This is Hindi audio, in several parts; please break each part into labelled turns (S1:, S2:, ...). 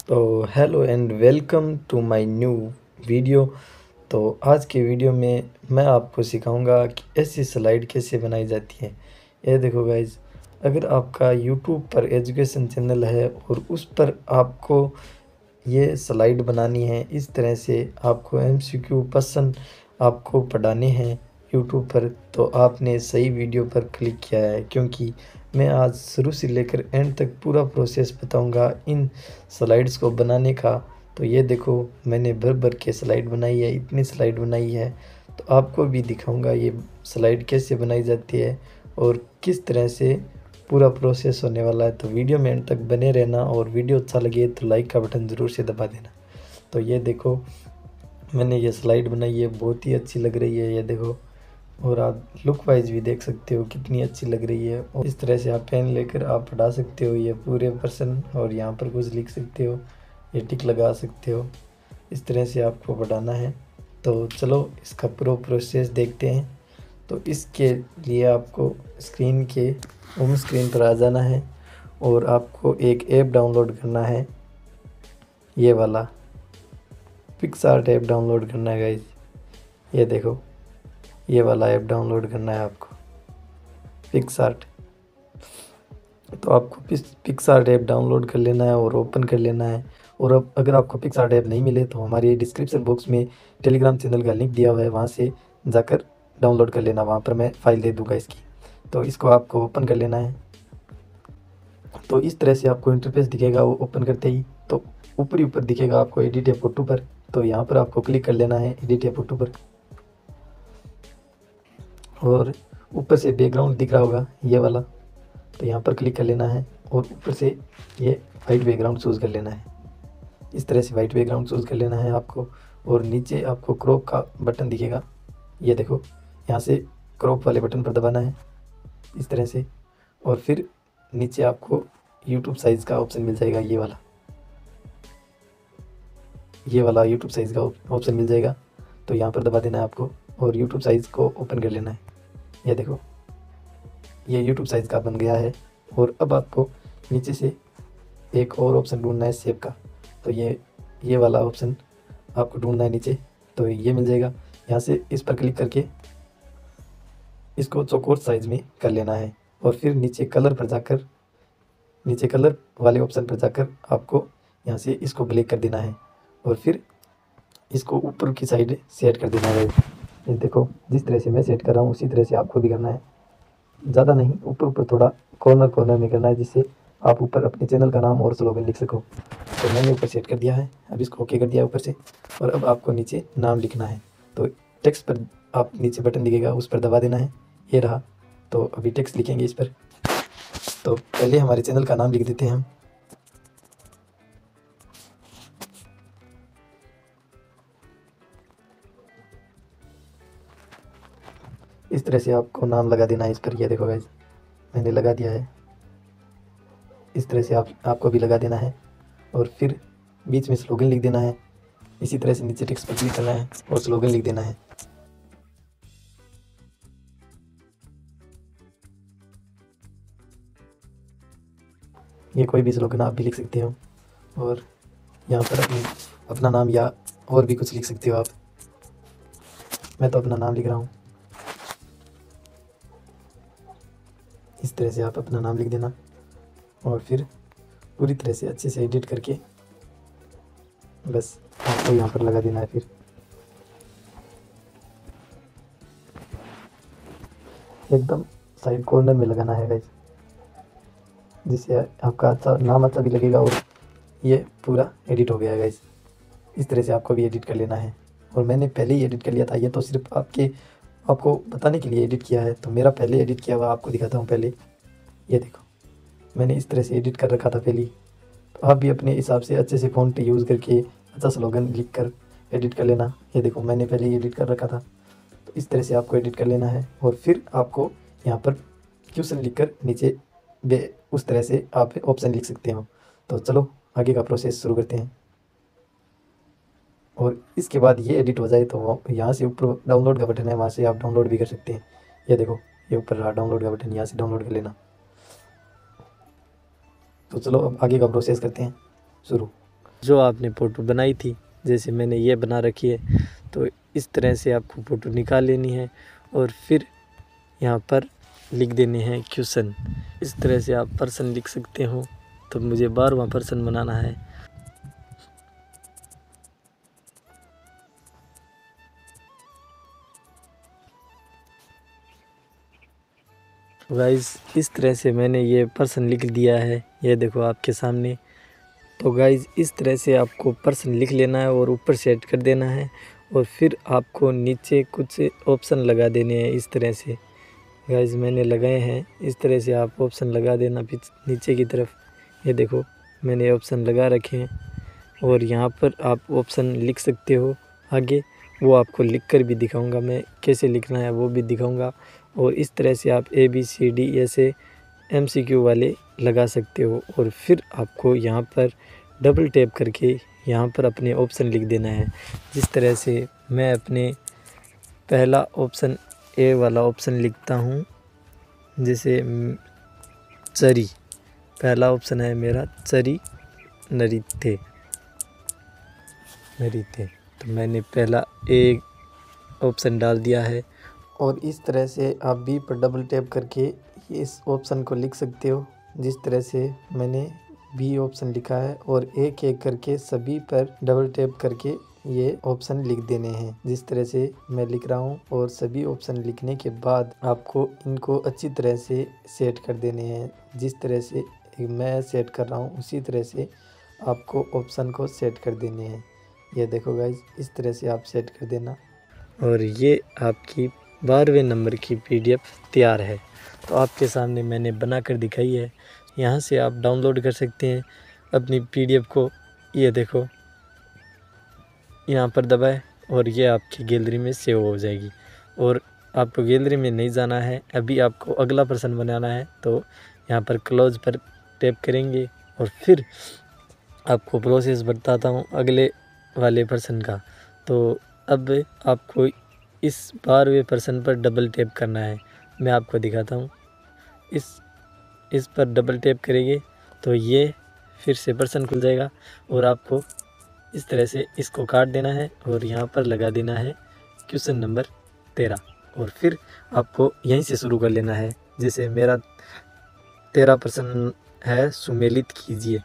S1: तो hello and welcome to my new video. तो आज के वीडियो में मैं आपको सिखाऊंगा कि ऐसी स्लाइड कैसे बनाई जाती है। ये देखो गाइज, अगर आपका यूट्यूब पर एजुकेशन चैनल है और उस पर आपको ये स्लाइड बनानी है, इस तरह से आपको एमसीक्यू क्वेश्चन आपको पढ़ाने हैं यूट्यूब पर, तो आपने सही वीडियो पर क्लिक किया है, क्योंकि मैं आज शुरू से लेकर एंड तक पूरा प्रोसेस बताऊंगा इन स्लाइड्स को बनाने का। तो ये देखो, मैंने भर भर के स्लाइड बनाई है, इतनी स्लाइड बनाई है। तो आपको भी दिखाऊंगा ये स्लाइड कैसे बनाई जाती है और किस तरह से पूरा प्रोसेस होने वाला है। तो वीडियो में एंड तक बने रहना, और वीडियो अच्छा लगे तो लाइक का बटन ज़रूर से दबा देना। तो ये देखो, मैंने ये स्लाइड बनाई है, बहुत ही अच्छी लग रही है, ये देखो। और आप लुक वाइज भी देख सकते हो कितनी अच्छी लग रही है। और इस तरह से आप पेन लेकर आप पढ़ा सकते हो ये पूरे पर्सन, और यहाँ पर कुछ लिख सकते हो, ये टिक लगा सकते हो। इस तरह से आपको पढ़ाना है। तो चलो इसका पूरा प्रोसेस देखते हैं। तो इसके लिए आपको स्क्रीन के होम स्क्रीन पर आ जाना है और आपको एक ऐप डाउनलोड करना है, ये वाला पिक्सआर्ट ऐप डाउनलोड करना है गाइज। ये देखो, ये वाला ऐप डाउनलोड करना है आपको, पिक्सआर्ट। तो आपको पिक्सआर्ट ऐप डाउनलोड कर लेना है और ओपन कर लेना है। और अब अगर आपको पिक्सआर्ट ऐप नहीं मिले तो हमारे डिस्क्रिप्शन बॉक्स में टेलीग्राम चैनल का लिंक दिया हुआ है, वहाँ से जाकर डाउनलोड कर लेना, वहाँ पर मैं फ़ाइल दे दूँगा इसकी। तो इसको आपको ओपन कर लेना है। तो इस तरह से आपको इंटरफेस दिखेगा वो ओपन करते ही। तो ऊपर ही ऊपर दिखेगा आपको एडिट या फोटो पर, तो यहाँ पर आपको क्लिक कर लेना है एडिट या फोटो पर। और ऊपर से बैकग्राउंड दिख रहा होगा ये वाला, तो यहाँ पर क्लिक कर लेना है और ऊपर से ये वाइट बैकग्राउंड चूज़ कर लेना है। इस तरह से वाइट बैकग्राउंड चूज़ कर लेना है आपको। और नीचे आपको क्रॉप का बटन दिखेगा, ये देखो, यहाँ से क्रॉप वाले बटन पर दबाना है इस तरह से। और फिर नीचे आपको यूट्यूब साइज़ का ऑप्शन मिल जाएगा, ये वाला यूट्यूब साइज़ का ऑप्शन मिल जाएगा। तो यहाँ पर दबा देना है आपको और यूट्यूब साइज़ को ओपन कर लेना है। ये देखो, ये यूट्यूब साइज़ का बन गया है। और अब आपको नीचे से एक और ऑप्शन ढूंढना है शेप का। तो ये वाला ऑप्शन आपको ढूंढना है नीचे, तो ये मिल जाएगा। यहाँ से इस पर क्लिक करके इसको चौकोर साइज़ में कर लेना है। और फिर नीचे कलर पर जाकर, नीचे कलर वाले ऑप्शन पर जाकर आपको यहाँ से इसको ब्लैक कर देना है और फिर इसको ऊपर की साइड सेट कर देना है। ये देखो, जिस तरह से मैं सेट कर रहा हूँ उसी तरह से आपको भी करना है, ज़्यादा नहीं, ऊपर ऊपर थोड़ा कॉर्नर कॉर्नर में करना है, जिससे आप ऊपर अपने चैनल का नाम और स्लोगन लिख सको। तो मैंने ऊपर सेट कर दिया है, अब इसको ओके कर दिया ऊपर से। और अब आपको नीचे नाम लिखना है। तो टेक्स्ट पर आप नीचे बटन दिखेगा उस पर दबा देना है, ये रहा। तो अभी टेक्स्ट लिखेंगे इस पर। तो पहले हमारे चैनल का नाम लिख देते हैं हम। इस तरह से आपको नाम लगा देना है इस पर, ये देखो गाइस, मैंने लगा दिया है। इस तरह से आपको भी लगा देना है और फिर बीच में स्लोगन लिख देना है। इसी तरह से नीचे टेक्स्ट पर क्लिक करना है और स्लोगन लिख देना है। ये कोई भी स्लोगन आप भी लिख सकते हो और यहाँ पर अपना नाम या और भी कुछ लिख सकते हो आप। मैं तो अपना नाम लिख रहा हूँ। इस तरह से आप अपना नाम लिख देना और फिर पूरी तरह से अच्छे से एडिट करके बस आपको यहाँ पर लगा देना है। फिर एकदम साइड कॉर्नर में लगाना है गाइस, जिससे आपका अच्छा नाम अच्छा भी लगेगा। और ये पूरा एडिट हो गया है गाइस। इस तरह से आपको भी एडिट कर लेना है। और मैंने पहले ही एडिट कर लिया था, ये तो सिर्फ आपको बताने के लिए एडिट किया है। तो मेरा पहले एडिट किया हुआ आपको दिखाता हूँ पहले। ये देखो, मैंने इस तरह से एडिट कर रखा था पहले ही। तो आप भी अपने हिसाब से अच्छे से फ़ॉन्ट यूज़ करके अच्छा स्लोगन लिख कर एडिट कर लेना। ये देखो, मैंने पहले ही एडिट कर रखा था। तो इस तरह से आपको एडिट कर लेना है और फिर आपको यहाँ पर क्वेश्चन लिखकर नीचे उस तरह से आप ऑप्शन लिख सकते हो। तो चलो आगे का प्रोसेस शुरू करते हैं। और इसके बाद ये एडिट हो जाए तो यहाँ से ऊपर डाउनलोड का बटन है, वहाँ से आप डाउनलोड भी कर सकते हैं। ये देखो, ये ऊपर रहा डाउनलोड का बटन, यहाँ से डाउनलोड कर लेना। तो चलो अब आगे का प्रोसेस करते हैं शुरू। जो आपने फ़ोटो बनाई थी, जैसे मैंने ये बना रखी है, तो इस तरह से आपको फ़ोटो निकाल लेनी है और फिर यहाँ पर लिख देने हैं क्वेश्चन। इस तरह से आप पर्सन लिख सकते हो। तो मुझे 12वां पर्सन बनाना है। तो गाइज़ इस तरह से मैंने ये पर्सन लिख दिया है, ये देखो आपके सामने। तो गाइज़ इस तरह से आपको पर्सन लिख लेना है और ऊपर सेट कर देना है और फिर आपको नीचे कुछ ऑप्शन लगा देने हैं इस तरह से। गाइज़ मैंने लगाए हैं, इस तरह से आप ऑप्शन लगा देना नीचे की तरफ। ये देखो मैंने ऑप्शन लगा रखे हैं और यहाँ पर आप ऑप्शन लिख सकते हो आगे। वो आपको लिख कर भी दिखाऊंगा, मैं कैसे लिखना है वो भी दिखाऊंगा। और इस तरह से आप ABCD ऐसे MCQ वाले लगा सकते हो और फिर आपको यहाँ पर डबल टैप करके यहाँ पर अपने ऑप्शन लिख देना है। जिस तरह से मैं अपने पहला ऑप्शन ए वाला ऑप्शन लिखता हूँ, जैसे चरी, पहला ऑप्शन है मेरा चरी नरीथे। तो मैंने पहला ए ऑप्शन डाल दिया है और इस तरह से आप बी पर डबल टैप करके इस ऑप्शन को लिख सकते हो। जिस तरह से मैंने बी ऑप्शन लिखा है और एक एक करके सभी पर डबल टैप करके ये ऑप्शन लिख देने हैं। जिस तरह से मैं लिख रहा हूँ और सभी ऑप्शन लिखने के बाद आपको इनको अच्छी तरह से सेट कर देने हैं। जिस तरह से मैं सेट कर रहा हूँ उसी तरह से आपको ऑप्शन को सेट कर देने हैं। ये देखो गाइज इस तरह से आप सेट कर देना और ये आपकी 12वें नंबर की PDF तैयार है। तो आपके सामने मैंने बना कर दिखाई है। यहाँ से आप डाउनलोड कर सकते हैं अपनी PDF को। ये देखो यहाँ पर दबाएं और ये आपकी गैलरी में सेव हो जाएगी। और आपको गैलरी में नहीं जाना है, अभी आपको अगला पर्सन बनाना है। तो यहाँ पर क्लोज पर टैप करेंगे और फिर आपको प्रोसेस बताता हूँ अगले वाले पर्सन का। तो अब आपको इस 12वें पर्सन पर डबल टैप करना है। मैं आपको दिखाता हूँ। इस पर डबल टैप करेंगे तो ये फिर से पर्सन खुल जाएगा और आपको इस तरह से इसको काट देना है और यहाँ पर लगा देना है क्वेश्चन नंबर 13 और फिर आपको यहीं से शुरू कर लेना है। जैसे मेरा 13 पर्सन है, सुमेलित कीजिए।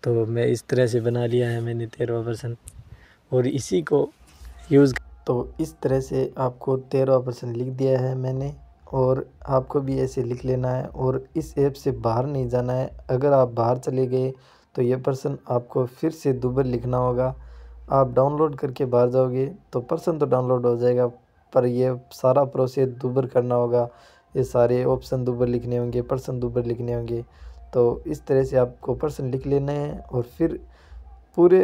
S1: तो मैं इस तरह से बना लिया है मैंने 13वां पर्सन और इसी को यूज़। तो इस तरह से आपको 13वां पर्सन लिख दिया है मैंने और आपको भी ऐसे लिख लेना है और इस ऐप से बाहर नहीं जाना है। अगर आप बाहर चले गए तो ये पर्सन आपको फिर से दोबारा लिखना होगा। आप डाउनलोड करके बाहर जाओगे तो पर्सन तो डाउनलोड हो जाएगा, पर ये सारा प्रोसेस दोबारा करना होगा। ये सारे ऑप्शन दोबारा लिखने होंगे, पर्सन दोबारा लिखने होंगे। तो इस तरह से आपको पर्सन लिख लेना है और फिर पूरे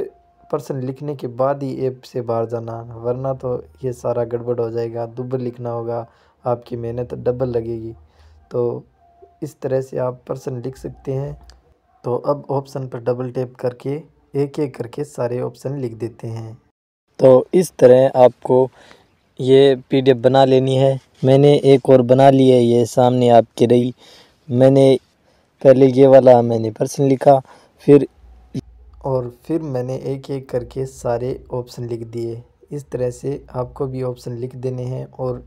S1: पर्सन लिखने के बाद ही ऐप से बाहर जाना, वरना तो ये सारा गड़बड़ हो जाएगा। दोबारा लिखना होगा, आपकी मेहनत डबल लगेगी। तो इस तरह से आप पर्सन लिख सकते हैं। तो अब ऑप्शन पर डबल टैप करके एक एक करके सारे ऑप्शन लिख देते हैं। तो इस तरह आपको ये PDF बना लेनी है। मैंने एक और बना ली है, ये सामने आपकी रही। मैंने पहले ये वाला मैंने पर्सन लिखा, फिर मैंने एक एक करके सारे ऑप्शन लिख दिए। इस तरह से आपको भी ऑप्शन लिख देने हैं और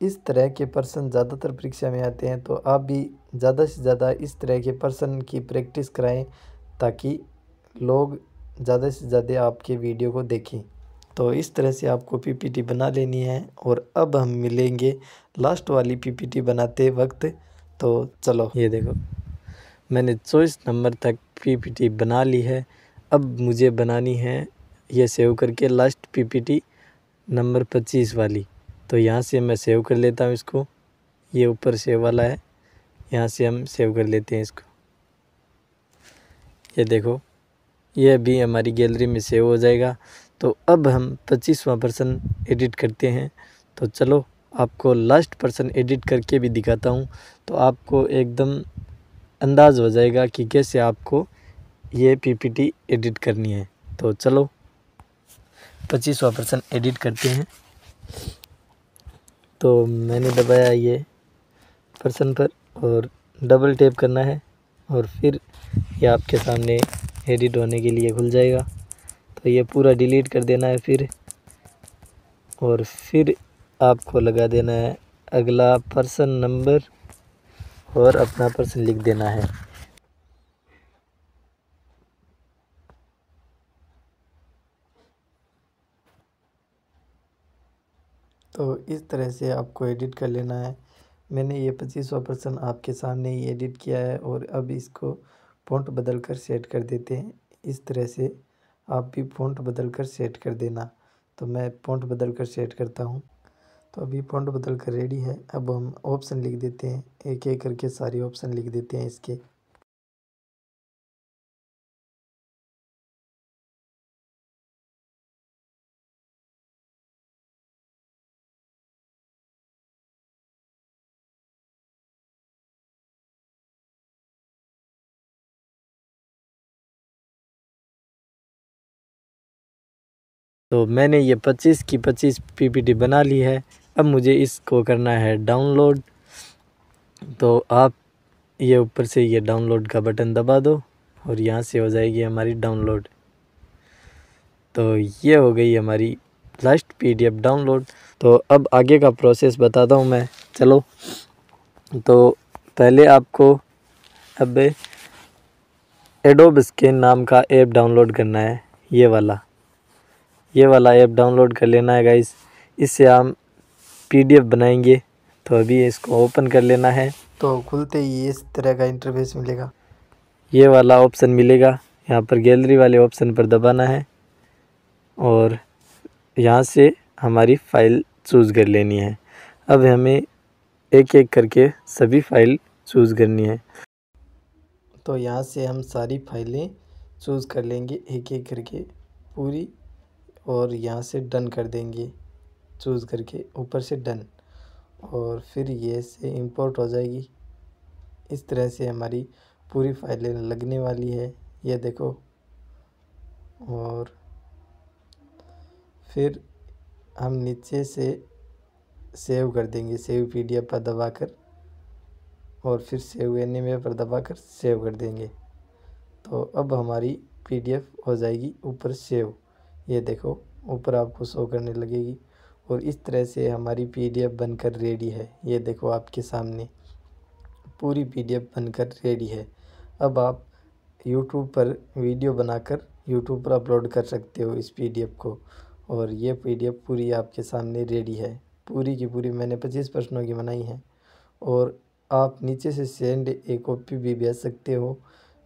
S1: इस तरह के पर्सन ज़्यादातर परीक्षा में आते हैं। तो आप भी ज़्यादा से ज़्यादा इस तरह के पर्सन की प्रैक्टिस कराएं ताकि लोग ज़्यादा से ज़्यादा आपके वीडियो को देखें। तो इस तरह से आपको PPT बना लेनी है और अब हम मिलेंगे लास्ट वाली PPT बनाते वक्त। तो चलो ये देखो मैंने 24 नंबर तक PPT बना ली है। अब मुझे बनानी है ये सेव करके लास्ट PPT नंबर 25 वाली। तो यहाँ से मैं सेव कर लेता हूँ इसको। ये ऊपर सेव वाला है, यहाँ से हम सेव कर लेते हैं इसको। ये देखो ये भी हमारी गैलरी में सेव हो जाएगा। तो अब हम 25वां पर्सन एडिट करते हैं। तो चलो आपको लास्ट पर्सन एडिट करके भी दिखाता हूँ, तो आपको एकदम अंदाज़ हो जाएगा कि कैसे आपको ये PPT एडिट करनी है। तो चलो 25वां पर्सन एडिट करते हैं। तो मैंने दबाया ये पर्सन पर और डबल टैप करना है और फिर ये आपके सामने एडिट होने के लिए खुल जाएगा। तो ये पूरा डिलीट कर देना है फिर, और फिर आपको लगा देना है अगला पर्सन नंबर और अपना पर्सन लिख देना है। तो इस तरह से आपको एडिट कर लेना है। मैंने ये 25वां पर्सन आपके सामने ही एडिट किया है, और अब इसको फ़ॉन्ट बदल कर सेट कर देते हैं। इस तरह से आप भी फ़ॉन्ट बदल कर सेट कर देना। तो मैं फ़ॉन्ट बदल कर सेट करता हूँ। तो अभी फ़ॉन्ट बदल कर रेडी है। अब हम ऑप्शन लिख देते हैं, एक एक करके सारे ऑप्शन लिख देते हैं इसके। तो मैंने ये 25 की 25 पीपीटी बना ली है। अब मुझे इसको करना है डाउनलोड। तो आप ये ऊपर से ये डाउनलोड का बटन दबा दो और यहाँ से हो जाएगी हमारी डाउनलोड। तो ये हो गई हमारी लास्ट पीडीएफ डाउनलोड। तो अब आगे का प्रोसेस बताता हूँ मैं, चलो। तो पहले आपको अब एडोब स्कैन नाम का ऐप डाउनलोड करना है। ये वाला ऐप डाउनलोड कर लेना है गाइस। इससे हम पीडीएफ बनाएंगे। तो अभी इसको ओपन कर लेना है। तो खुलते ही इस तरह का इंटरफेस मिलेगा। ये वाला ऑप्शन मिलेगा, यहाँ पर गैलरी वाले ऑप्शन पर दबाना है और यहाँ से हमारी फ़ाइल चूज़ कर लेनी है। अब हमें एक एक करके सभी फ़ाइल चूज़ करनी है। तो यहाँ से हम सारी फाइलें चूज़ कर लेंगे एक एक करके पूरी, और यहाँ से डन कर देंगे चूज़ करके ऊपर से डन, और फिर ये से इंपोर्ट हो जाएगी। इस तरह से हमारी पूरी फाइलें लगने वाली है, ये देखो। और फिर हम नीचे से सेव कर देंगे, सेव पीडीएफ पर दबाकर, और फिर सेव एनीवे पर दबाकर सेव कर देंगे। तो अब हमारी पीडीएफ हो जाएगी ऊपर सेव, ये देखो ऊपर आपको शो करने लगेगी। और इस तरह से हमारी पीडीएफ बनकर रेडी है। ये देखो आपके सामने पूरी पीडीएफ बनकर रेडी है। अब आप यूट्यूब पर वीडियो बनाकर यूट्यूब पर अपलोड कर सकते हो इस पीडीएफ को। और ये पीडीएफ पूरी आपके सामने रेडी है, पूरी की पूरी मैंने 25 प्रश्नों की बनाई है। और आप नीचे से सेंड एक कॉपी भी भेज सकते हो।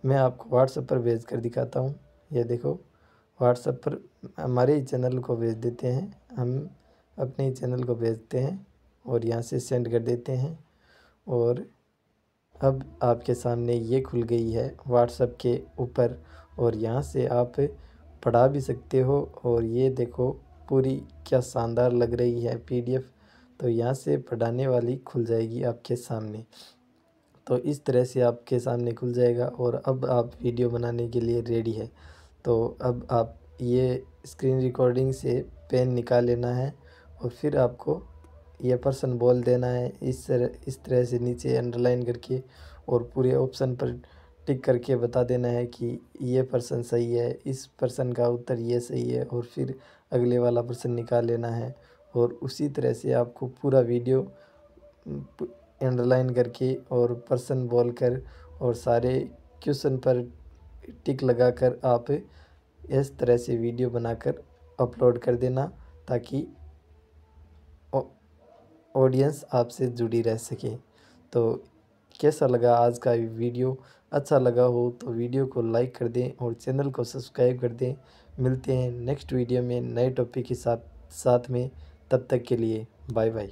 S1: मैं आपको व्हाट्सएप पर भेज कर दिखाता हूँ। ये देखो व्हाट्सएप पर हमारे ही चैनल को भेज देते हैं, हम अपने ही चैनल को भेजते हैं और यहाँ से सेंड कर देते हैं। और अब आपके सामने ये खुल गई है व्हाट्सएप के ऊपर, और यहाँ से आप पढ़ा भी सकते हो। और ये देखो पूरी क्या शानदार लग रही है पीडीएफ। तो यहाँ से पढ़ाने वाली खुल जाएगी आपके सामने। तो इस तरह से आपके सामने खुल जाएगा, और अब आप वीडियो बनाने के लिए रेडी है। तो अब आप ये स्क्रीन रिकॉर्डिंग से पेन निकाल लेना है, और फिर आपको ये पर्सन बोल देना है इस तरह से नीचे अंडरलाइन करके, और पूरे ऑप्शन पर टिक करके बता देना है कि ये पर्सन सही है, इस पर्सन का उत्तर ये सही है, और फिर अगले वाला पर्सन निकाल लेना है। और उसी तरह से आपको पूरा वीडियो अंडरलाइन करके और पर्सन बोलकर और सारे क्वेश्चन पर टिक लगाकर आप इस तरह से वीडियो बनाकर अपलोड कर देना, ताकि ऑडियंस आपसे जुड़ी रह सके। तो कैसा लगा आज का वीडियो? अच्छा लगा हो तो वीडियो को लाइक कर दें और चैनल को सब्सक्राइब कर दें। मिलते हैं नेक्स्ट वीडियो में नए टॉपिक के साथ में। तब तक के लिए बाय बाय।